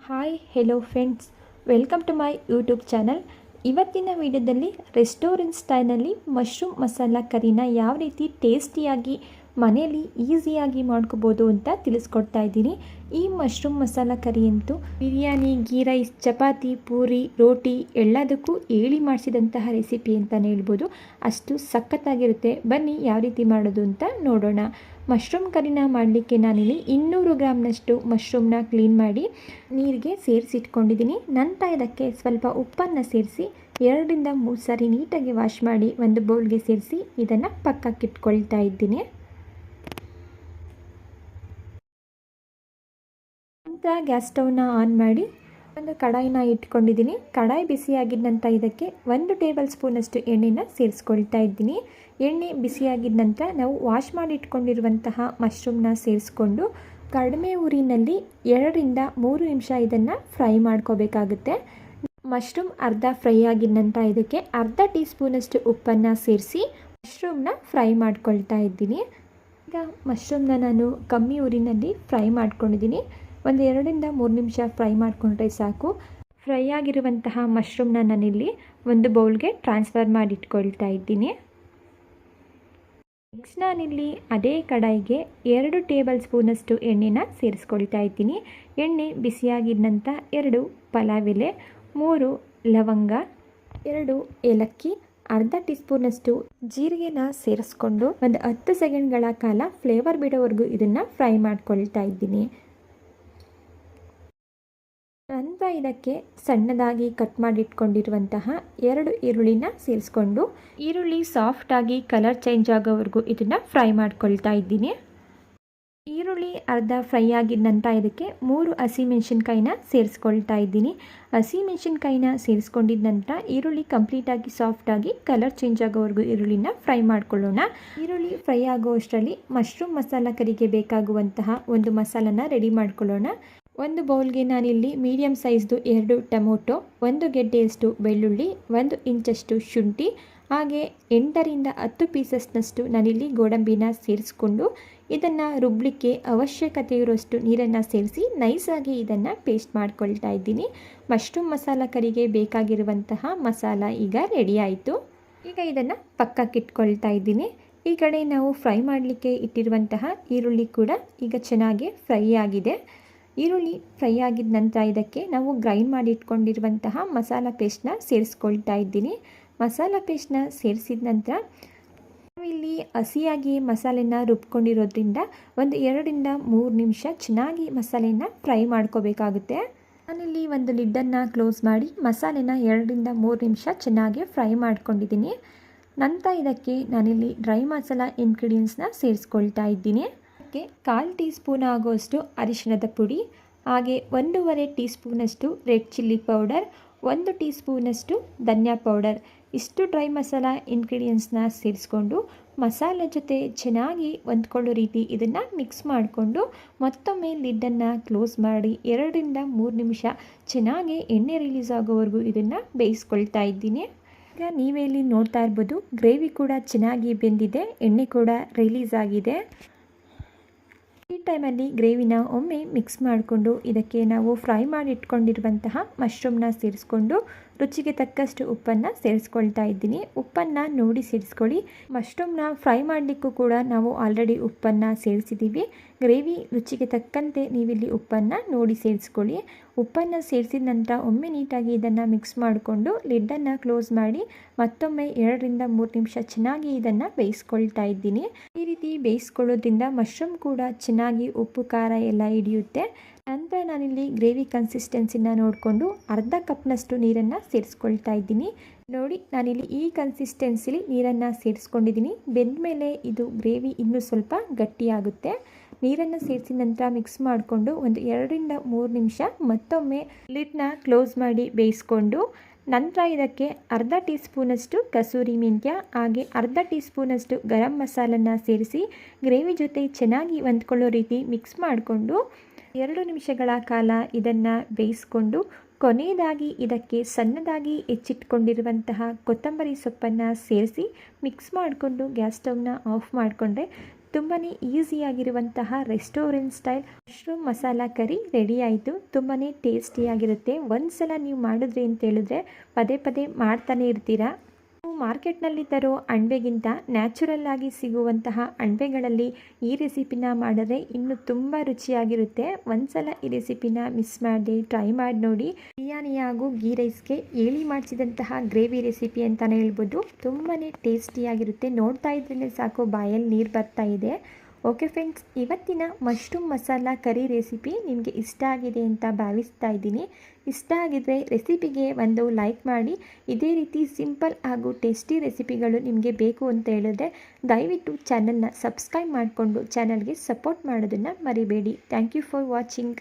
Hi hello friends, welcome to my YouTube channel. ಇವತ್ತಿನ ವಿಡಿಯೋದಲ್ಲಿ restaurant ಸ್ಟೈಲ್ನಲ್ಲಿ mushroom masala ಕರಿನ ಯಾವ ರೀತಿ ಟೇಸ್ಟಿಯಾಗಿ ಮನೆಯಲ್ಲಿ ಈಸಿಯಾಗಿ ಮಾಡ್ಕೋಬೋದು ಅಂತ ತಿಳಿಸ್ಕೊಡ್ತಾ ಇದ್ದೀನಿ. ಈ ಮಶ್ರೂಮ್ ಮಸಾಲ ಕರಿ ಅಂತೂ ಬಿರಿಯಾನಿ, ಗೀ ರೈಸ್, ಚಪಾತಿ, ಪೂರಿ, ರೋಟಿ ಎಲ್ಲದಕ್ಕೂ ಹೇಳಿ ಮಾಡಿಸಿದಂತಹ ರೆಸಿಪಿ ಅಂತಲೇ ಹೇಳ್ಬೋದು. ಅಷ್ಟು ಸಖತ್ತಾಗಿರುತ್ತೆ. ಬನ್ನಿ ಯಾವ ರೀತಿ ಮಾಡೋದು ಅಂತ ನೋಡೋಣ. ಮಶ್ರೂಮ್ ಕರಿನ ಮಾಡಲಿಕ್ಕೆ ನಾನಿಲ್ಲಿ 200 ಗ್ರಾಮ್ನಷ್ಟು ಮಶ್ರೂಮ್ನ ಕ್ಲೀನ್ ಮಾಡಿ ನೀರಿಗೆ ಸೇರಿಸಿಟ್ಕೊಂಡಿದ್ದೀನಿ. ನಂತರ ಇದಕ್ಕೆ ಸ್ವಲ್ಪ ಉಪ್ಪನ್ನು ಸೇರಿಸಿ 2 ರಿಂದ 3 ಸಾರಿ ನೀಟಾಗಿ ವಾಶ್ ಮಾಡಿ ಒಂದು ಬೌಲ್ಗೆ ಸೇರಿಸಿ ಇದನ್ನು ಪಕ್ಕಕ್ಕೆ ಇಟ್ಕೊಳ್ತಾ ಇದ್ದೀನಿ. ನಂತರ ಗ್ಯಾಸ್ ಸ್ಟವ್ನ ಆನ್ ಮಾಡಿ ಒಂದು ಕಡಾಯಿನ ಇಟ್ಕೊಂಡಿದ್ದೀನಿ. ಕಡಾಯಿ ಬಿಸಿಯಾಗಿದ್ದ ನಂತರ ಇದಕ್ಕೆ 1 ಟೇಬಲ್ ಸ್ಪೂನಷ್ಟು ಎಣ್ಣೆನ ಸೇರಿಸ್ಕೊಳ್ತಾ ಇದ್ದೀನಿ. ಎಣ್ಣೆ ಬಿಸಿಯಾಗಿದ್ದ ನಂತರ ನಾವು ವಾಶ್ ಮಾಡಿ ಇಟ್ಕೊಂಡಿರುವಂತಹ ಮಶ್ರೂಮ್ನ ಸೇರಿಸ್ಕೊಂಡು ಕಡಿಮೆ ಉರಿನಲ್ಲಿ 2 ರಿಂದ 3 ನಿಮಿಷ ಇದನ್ನು ಫ್ರೈ ಮಾಡ್ಕೋಬೇಕಾಗುತ್ತೆ. ಮಶ್ರೂಮ್ ಅರ್ಧ ಫ್ರೈ ಆಗಿದ ನಂತರ ಇದಕ್ಕೆ ಅರ್ಧ ಟೀ ಸ್ಪೂನಷ್ಟು ಉಪ್ಪನ್ನು ಸೇರಿಸಿ ಮಶ್ರೂಮ್ನ ಫ್ರೈ ಮಾಡ್ಕೊಳ್ತಾ ಇದ್ದೀನಿ. ಈಗ ಮಶ್ರೂಮ್ನ ನಾನು ಕಮ್ಮಿ ಉರಿನಲ್ಲಿ ಫ್ರೈ ಮಾಡ್ಕೊಂಡಿದ್ದೀನಿ. ಒಂದು 2 ರಿಂದ 3 ನಿಮಿಷ ಫ್ರೈ ಮಾಡಿಕೊಂಡ್ರೆ ಸಾಕು. ಫ್ರೈ ಆಗಿರುವಂತಹ ಮಶ್ರೂಮ್ನ ನಾನಿಲ್ಲಿ ಒಂದು ಬೌಲ್ಗೆ ಟ್ರಾನ್ಸ್ಫರ್ ಮಾಡಿ ಇಟ್ಕೊಳ್ತಾ ಇದ್ದೀನಿ. ನೆಕ್ಸ್ಟ್ ನಾನಿಲ್ಲಿ ಅದೇ ಕಡಾಯಿಗೆ 2 ಟೇಬಲ್ ಸ್ಪೂನಷ್ಟು ಎಣ್ಣೆನ ಸೇರಿಸ್ಕೊಳ್ತಾ ಇದ್ದೀನಿ. ಎಣ್ಣೆ ಬಿಸಿಯಾಗಿದ ನಂತರ 2 ಪಲಾವ್ ಎಲೆ, 3 ಲವಂಗ, 2 ಏಲಕ್ಕಿ, ಅರ್ಧ ಟೀ ಸ್ಪೂನಷ್ಟು ಜೀರಿಗೆನ ಸೇರಿಸ್ಕೊಂಡು ಒಂದು 10 ಸೆಕೆಂಡ್ಗಳ ಕಾಲ ಫ್ಲೇವರ್ ಬಿಡೋವರೆಗೂ ಇದನ್ನು ಫ್ರೈ ಮಾಡ್ಕೊಳ್ತಾ ಇದ್ದೀನಿ. ನಂತರ ಇದಕ್ಕೆ ಸಣ್ಣದಾಗಿ ಕಟ್ ಮಾಡಿಟ್ಕೊಂಡಿರುವಂತಹ 2 ಈರುಳ್ಳಿನ ಸೇರಿಸ್ಕೊಂಡು ಈರುಳ್ಳಿ ಸಾಫ್ಟಾಗಿ ಕಲರ್ ಚೇಂಜ್ ಆಗೋವರೆಗೂ ಇದನ್ನು ಫ್ರೈ ಮಾಡ್ಕೊಳ್ತಾ ಇದ್ದೀನಿ. ಈರುಳ್ಳಿ ಅರ್ಧ ಫ್ರೈ ಆಗಿದ ನಂತರ ಇದಕ್ಕೆ 3 ಹಸಿಮೆಣಸಿನ್ಕಾಯಿನ ಸೇರಿಸ್ಕೊಳ್ತಾ ಇದ್ದೀನಿ. ಹಸಿಮೆಣಸಿನ್ಕಾಯಿನ ಸೇರಿಸ್ಕೊಂಡಿದ್ದ ನಂತರ ಈರುಳ್ಳಿ ಕಂಪ್ಲೀಟಾಗಿ ಸಾಫ್ಟಾಗಿ ಕಲರ್ ಚೇಂಜ್ ಆಗೋವರೆಗೂ ಈರುಳ್ಳಿನ ಫ್ರೈ ಮಾಡ್ಕೊಳ್ಳೋಣ. ಈರುಳ್ಳಿ ಫ್ರೈ ಆಗೋಷ್ಟರಲ್ಲಿ ಮಶ್ರೂಮ್ ಮಸಾಲ ಕರಿಗೆ ಬೇಕಾಗುವಂತಹ ಒಂದು ಮಸಾಲನ ರೆಡಿ ಮಾಡ್ಕೊಳ್ಳೋಣ. ಒಂದು ಬೌಲ್ಗೆ ನಾನಿಲ್ಲಿ ಮೀಡಿಯಮ್ ಸೈಜ್ದು 2 ಟೊಮೊಟೊ, 1 ಗೆಡ್ಡೆಯಷ್ಟು ಬೆಳ್ಳುಳ್ಳಿ, 1 ಇಂಚಷ್ಟು ಶುಂಠಿ, ಹಾಗೆ 8 ರಿಂದ 10 ಪೀಸಸ್ನಷ್ಟು ನಾನಿಲ್ಲಿ ಗೋಡಂಬಿನ ಸೇರಿಸ್ಕೊಂಡು ಇದನ್ನು ರುಬ್ಲಿಕ್ಕೆ ಅವಶ್ಯಕತೆ ಇರುವಷ್ಟು ನೀರನ್ನು ಸೇರಿಸಿ ನೈಸಾಗಿ ಇದನ್ನು ಪೇಸ್ಟ್ ಮಾಡ್ಕೊಳ್ತಾ ಇದ್ದೀನಿ. ಮಶ್ರೂಮ್ ಮಸಾಲ ಕರಿಗೆ ಬೇಕಾಗಿರುವಂತಹ ಮಸಾಲ ಈಗ ರೆಡಿ ಆಯಿತು. ಈಗ ಇದನ್ನು ಪಕ್ಕಕ್ಕೆ ಇಟ್ಕೊಳ್ತಾ ಇದ್ದೀನಿ. ಈ ಕಡೆ ನಾವು ಫ್ರೈ ಮಾಡಲಿಕ್ಕೆ ಇಟ್ಟಿರುವಂತಹ ಈರುಳ್ಳಿ ಕೂಡ ಈಗ ಚೆನ್ನಾಗಿ ಫ್ರೈ ಆಗಿದೆ. ಈರುಳ್ಳಿ ಫ್ರೈ ಆಗಿದ ನಂತರ ಇದಕ್ಕೆ ನಾವು ಗ್ರೈಂಡ್ ಮಾಡಿ ಇಟ್ಕೊಂಡಿರುವಂತಹ ಮಸಾಲ ಪೇಸ್ಟ್ನ ಸೇರಿಸ್ಕೊಳ್ತಾ ಇದ್ದೀನಿ. ಮಸಾಲ ಪೇಸ್ಟ್ನ ಸೇರಿಸಿದ ನಂತರ ನಾವಿಲ್ಲಿ ಹಸಿಯಾಗಿ ಮಸಾಲೆನ ರುಬ್ಕೊಂಡಿರೋದ್ರಿಂದ ಒಂದು 2 ರಿಂದ 3 ನಿಮಿಷ ಚೆನ್ನಾಗಿ ಮಸಾಲೆನ ಫ್ರೈ ಮಾಡ್ಕೋಬೇಕಾಗುತ್ತೆ. ನಾನಿಲ್ಲಿ ಒಂದು ಲಿಡ್ಡನ್ನು ಕ್ಲೋಸ್ ಮಾಡಿ ಮಸಾಲೆನ 2 ರಿಂದ 3 ನಿಮಿಷ ಚೆನ್ನಾಗಿ ಫ್ರೈ ಮಾಡ್ಕೊಂಡಿದ್ದೀನಿ. ನಂತರ ಇದಕ್ಕೆ ನಾನಿಲ್ಲಿ ಡ್ರೈ ಮಸಾಲ ಇಂಗ್ರೀಡಿಯೆಂಟ್ಸ್ನ ಸೇರಿಸ್ಕೊಳ್ತಾ ಇದ್ದೀನಿ. 1/4 ಟೀ ಸ್ಪೂನ್ ಆಗುವಷ್ಟು ಅರಿಶಿಣದ ಪುಡಿ, ಹಾಗೆ 1.5 ಟೀ ಸ್ಪೂನಷ್ಟು ರೆಡ್ ಚಿಲ್ಲಿ ಪೌಡರ್, 1 ಟೀ ಸ್ಪೂನಷ್ಟು ಧನಿಯಾ ಪೌಡರ್, ಇಷ್ಟು ಡ್ರೈ ಮಸಾಲ ಇಂಗ್ರೀಡಿಯೆಂಟ್ಸ್ನ ಸೇರಿಸ್ಕೊಂಡು ಮಸಾಲೆ ಜೊತೆ ಚೆನ್ನಾಗಿ ಹೊಂದ್ಕೊಳ್ಳೋ ರೀತಿ ಇದನ್ನು ಮಿಕ್ಸ್ ಮಾಡಿಕೊಂಡು ಮತ್ತೊಮ್ಮೆ ಲಿಡ್ಡನ್ನು ಕ್ಲೋಸ್ ಮಾಡಿ 2 ರಿಂದ 3 ನಿಮಿಷ ಚೆನ್ನಾಗಿ ಎಣ್ಣೆ ರಿಲೀಸ್ ಆಗೋವರೆಗೂ ಇದನ್ನು ಬೇಯಿಸ್ಕೊಳ್ತಾ ಇದ್ದೀನಿ. ಈಗ ನೀವೇ ಇಲ್ಲಿ ನೋಡ್ತಾ ಇರ್ಬೋದು, ಗ್ರೇವಿ ಕೂಡ ಚೆನ್ನಾಗಿ ಬೆಂದಿದೆ, ಎಣ್ಣೆ ಕೂಡ ರಿಲೀಸ್ ಆಗಿದೆ. ಈ ಟೈಮಲ್ಲಿ ಗ್ರೇವಿನ ಒಮ್ಮೆ ಮಿಕ್ಸ್ ಮಾಡಿಕೊಂಡು ಇದಕ್ಕೆ ನಾವು ಫ್ರೈ ಮಾಡಿ ಇಟ್ಕೊಂಡಿರುವಂತಹ ಮಶ್ರೂಮ್ನ ಸೇರಿಸ್ಕೊಂಡು ರುಚಿಗೆ ತಕ್ಕಷ್ಟು ಉಪ್ಪನ್ನು ಸೇರಿಸ್ಕೊಳ್ತಾ ಇದ್ದೀನಿ. ಉಪ್ಪನ್ನು ನೋಡಿ ಸೇರಿಸ್ಕೊಳ್ಳಿ. ಮಶ್ರೂಮ್ನ ಫ್ರೈ ಮಾಡಲಿಕ್ಕೂ ಕೂಡ ನಾವು ಆಲ್ರೆಡಿ ಉಪ್ಪನ್ನು ಸೇರಿಸಿದ್ದೀವಿ. ಗ್ರೇವಿ ರುಚಿಗೆ ತಕ್ಕಂತೆ ನೀವಿಲ್ಲಿ ಉಪ್ಪನ್ನು ನೋಡಿ ಸೇರಿಸ್ಕೊಳ್ಳಿ. ಉಪ್ಪನ್ನು ಸೇರಿಸಿದ ನಂತರ ಒಮ್ಮೆ ನೀಟಾಗಿ ಇದನ್ನು ಮಿಕ್ಸ್ ಮಾಡಿಕೊಂಡು ಲಿಡ್ಡನ್ನು ಕ್ಲೋಸ್ ಮಾಡಿ ಮತ್ತೊಮ್ಮೆ 2 ರಿಂದ 3 ನಿಮಿಷ ಚೆನ್ನಾಗಿ ಇದನ್ನು ಬೇಯಿಸ್ಕೊಳ್ತಾ ಇದ್ದೀನಿ. ಈ ರೀತಿ ಬೇಯಿಸ್ಕೊಳ್ಳೋದ್ರಿಂದ ಮಶ್ರೂಮ್ ಕೂಡ ಚೆನ್ನಾಗಿ ಉಪ್ಪು ಖಾರ ಎಲ್ಲ ಹಿಡಿಯುತ್ತೆ. ನಂತರ ನಾನಿಲ್ಲಿ ಗ್ರೇವಿ ಕನ್ಸಿಸ್ಟೆನ್ಸಿನ ನೋಡಿಕೊಂಡು ಅರ್ಧ ಕಪ್ನಷ್ಟು ನೀರನ್ನು ಸೇರಿಸ್ಕೊಳ್ತಾ ಇದ್ದೀನಿ. ನೋಡಿ, ನಾನಿಲ್ಲಿ ಈ ಕನ್ಸಿಸ್ಟೆನ್ಸಿಲಿ ನೀರನ್ನು ಸೇರಿಸ್ಕೊಂಡಿದ್ದೀನಿ. ಬೆಂದ ಮೇಲೆ ಇದು ಗ್ರೇವಿ ಇನ್ನೂ ಸ್ವಲ್ಪ ಗಟ್ಟಿಯಾಗುತ್ತೆ. ನೀರನ್ನು ಸೇರಿಸಿದ ನಂತರ ಮಿಕ್ಸ್ ಮಾಡಿಕೊಂಡು ಒಂದು 2 ರಿಂದ 3 ನಿಮಿಷ ಮತ್ತೊಮ್ಮೆ ಲಿಡ್ನ ಕ್ಲೋಸ್ ಮಾಡಿ ಬೇಯಿಸ್ಕೊಂಡು ನಂತರ ಇದಕ್ಕೆ ಅರ್ಧ ಟೀ ಸ್ಪೂನಷ್ಟು ಕಸೂರಿ ಮೆಂತ್ಯ, ಹಾಗೆ ಅರ್ಧ ಟೀ ಸ್ಪೂನಷ್ಟು ಗರಂ ಮಸಾಲನ್ನು ಸೇರಿಸಿ ಗ್ರೇವಿ ಜೊತೆ ಚೆನ್ನಾಗಿ ಹೊಂದ್ಕೊಳ್ಳೋ ರೀತಿ ಮಿಕ್ಸ್ ಮಾಡಿಕೊಂಡು 2 ನಿಮಿಷಗಳ ಕಾಲ ಇದನ್ನು ಬೇಯಿಸ್ಕೊಂಡು ಕೊನೆಯದಾಗಿ ಇದಕ್ಕೆ ಸಣ್ಣದಾಗಿ ಹೆಚ್ಚಿಟ್ಕೊಂಡಿರುವಂತಹ ಕೊತ್ತಂಬರಿ ಸೊಪ್ಪನ್ನು ಸೇರಿಸಿ ಮಿಕ್ಸ್ ಮಾಡಿಕೊಂಡು ಗ್ಯಾಸ್ ಸ್ಟವ್ನ ಆಫ್ ಮಾಡಿಕೊಂಡ್ರೆ ತುಂಬಾ ಈಸಿಯಾಗಿರುವಂತಹ restaurant style mushroom masala curry ready ಆಯಿತು. ತುಂಬಾ ಟೇಸ್ಟಿಯಾಗಿರುತ್ತೆ. ಒಂದು ಸಲ ನೀವು ಮಾಡಿದ್ರಿ ಅಂತ ಹೇಳಿದ್ರೆ ಪದೇ ಪದೇ ಮಾಡ್ತಾನೆ ಇರ್ತೀರಾ. ಮಾರ್ಕೆಟ್ನಲ್ಲಿ ತರೋ ಅಣಬೆಗಿಂತ ನ್ಯಾಚುರಲ್ ಆಗಿ ಸಿಗುವಂತಹ ಅಣಬೆಗಳಲ್ಲಿ ಈ ರೆಸಿಪಿನ ಮಾಡಿದ್ರೆ ಇನ್ನೂ ತುಂಬ ರುಚಿಯಾಗಿರುತ್ತೆ. ಒಂದ್ಸಲ ಈ ರೆಸಿಪಿನ ಮಿಸ್ ಮಾಡದೆ ಟ್ರೈ ಮಾಡಿ ನೋಡಿ. ಬಿರಿಯಾನಿ ಹಾಗೂ ಗೀ ರೈಸ್ಗೆ ಏಳಿ ಮಾಡಿಸಿದಂತಹ ಗ್ರೇವಿ ರೆಸಿಪಿ ಅಂತಲೇ ಹೇಳ್ಬೋದು. ತುಂಬಾ ಟೇಸ್ಟಿಯಾಗಿರುತ್ತೆ. ನೋಡ್ತಾ ಇದ್ರೇ ಸಾಕು ಬಾಯಲ್ಲಿ ನೀರು ಬರ್ತಾ ಇದೆ. ಓಕೆ ಫ್ರೆಂಡ್ಸ್, ಇವತ್ತಿನ ಮಶ್ರೂಮ್ ಮಸಾಲ ಕರಿ ರೆಸಿಪಿ ನಿಮಗೆ ಇಷ್ಟ ಆಗಿದೆ ಅಂತ ಭಾವಿಸ್ತಾ ಇದ್ದೀನಿ. ಇಷ್ಟ ಆಗಿದ್ರೆ ರೆಸಿಪಿಗೆ ಒಂದು ಲೈಕ್ ಮಾಡಿ. ಇದೇ ರೀತಿ ಸಿಂಪಲ್ ಹಾಗೂ ಟೇಸ್ಟಿ ರೆಸಿಪಿಗಳು ನಿಮಗೆ ಬೇಕು ಅಂತ ಹೇಳಿದ್ರೆ ದಯವಿಟ್ಟು ಚಾನಲ್ನ ಸಬ್ಸ್ಕ್ರೈಬ್ ಮಾಡಿಕೊಂಡು ಚಾನಲ್ಗೆ ಸಪೋರ್ಟ್ ಮಾಡೋದನ್ನು ಮರಿಬೇಡಿ. Thank you for watching.